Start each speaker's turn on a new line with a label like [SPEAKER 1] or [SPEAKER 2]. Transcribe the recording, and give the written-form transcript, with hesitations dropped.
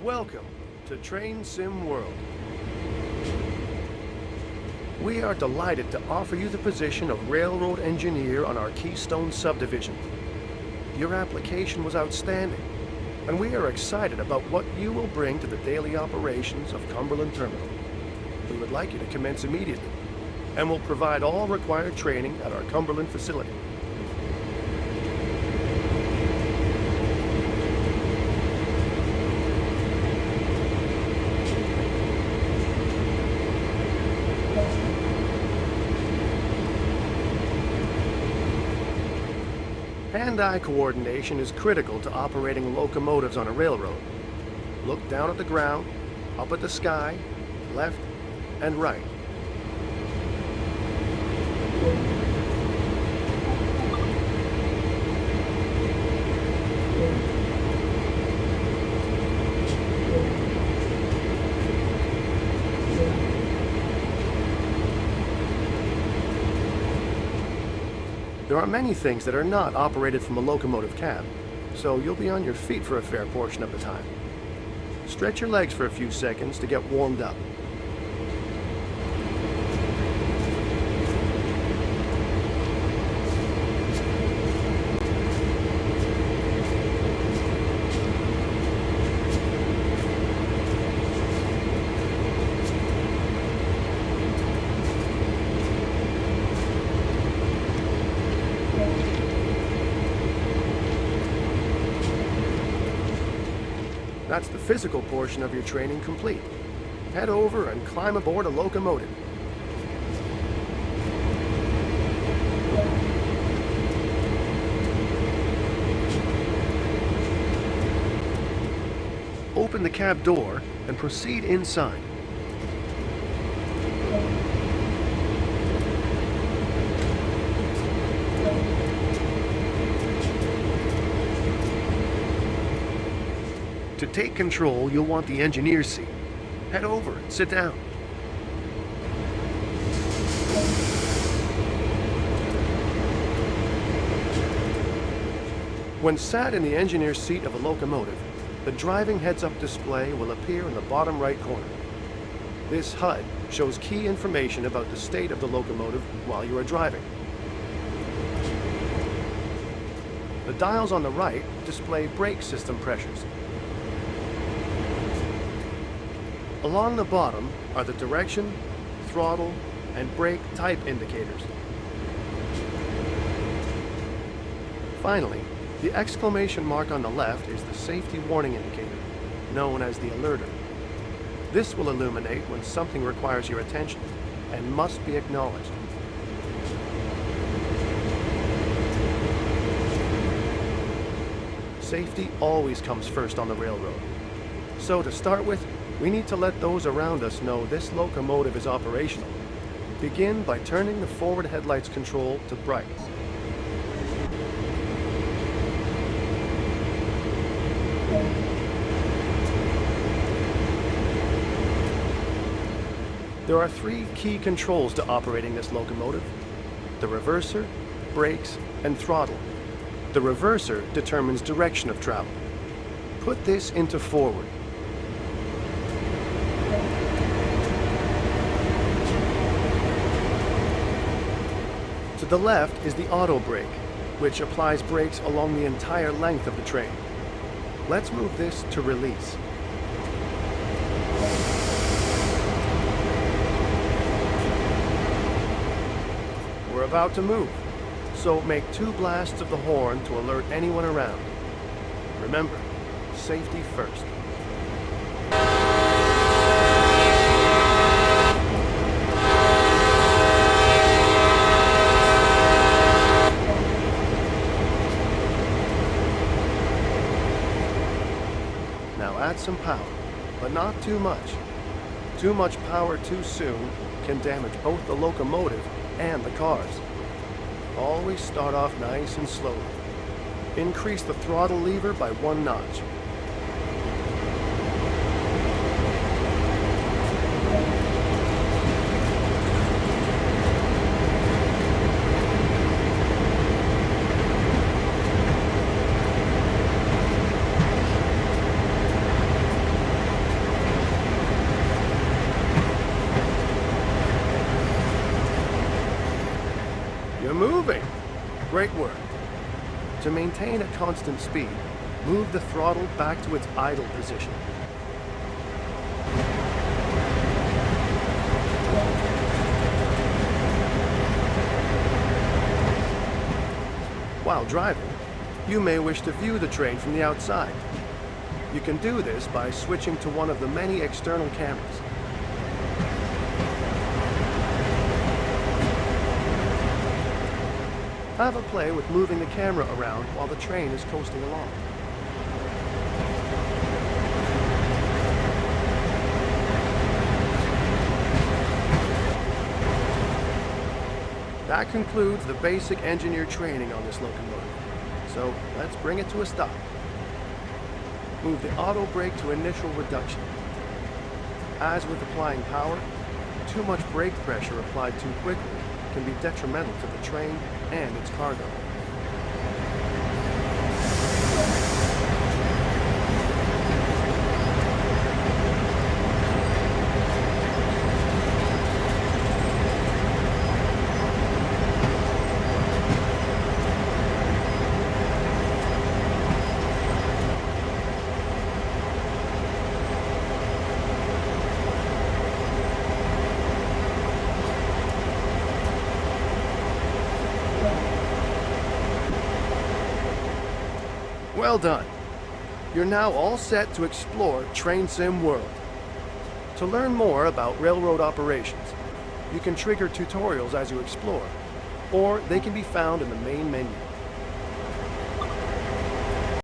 [SPEAKER 1] Welcome to Train Sim World. We are delighted to offer you the position of railroad engineer on our Keystone subdivision. Your application was outstanding, and we are excited about what you will bring to the daily operations of Cumberland Terminal. We would like you to commence immediately, and will provide all required training at our Cumberland facility. Hand-eye coordination is critical to operating locomotives on a railroad. Look down at the ground, up at the sky, left and right. There are many things that are not operated from a locomotive cab, so you'll be on your feet for a fair portion of the time. Stretch your legs for a few seconds to get warmed up. That's the physical portion of your training complete. Head over and climb aboard a locomotive. Open the cab door and proceed inside. To take control, you'll want the engineer's seat. Head over and sit down. When sat in the engineer's seat of a locomotive, the driving heads-up display will appear in the bottom right corner. This HUD shows key information about the state of the locomotive while you are driving. The dials on the right display brake system pressures. Along the bottom are the direction, throttle, and brake type indicators. Finally, the exclamation mark on the left is the safety warning indicator, known as the alerter. This will illuminate when something requires your attention and must be acknowledged. Safety always comes first on the railroad. So to start with, we need to let those around us know this locomotive is operational. Begin by turning the forward headlights control to bright. There are three key controls to operating this locomotive: the reverser, brakes, and throttle. The reverser determines direction of travel. Put this into forward. To the left is the auto brake, which applies brakes along the entire length of the train. Let's move this to release. We're about to move, so make 2 blasts of the horn to alert anyone around. Remember, safety first. Add some power, but not too much. Too much power too soon can damage both the locomotive and the cars. Always start off nice and slowly. Increase the throttle lever by 1 notch. You're moving. Great work. To maintain a constant speed, move the throttle back to its idle position. While driving, you may wish to view the train from the outside. You can do this by switching to one of the many external cameras. Have a play with moving the camera around while the train is coasting along. That concludes the basic engineer training on this locomotive. So let's bring it to a stop. Move the auto brake to initial reduction. As with applying power, too much brake pressure applied too quickly can be detrimental to the train and its cargo. Well done. You're now all set to explore Train Sim World. To learn more about railroad operations, you can trigger tutorials as you explore, or they can be found in the main menu.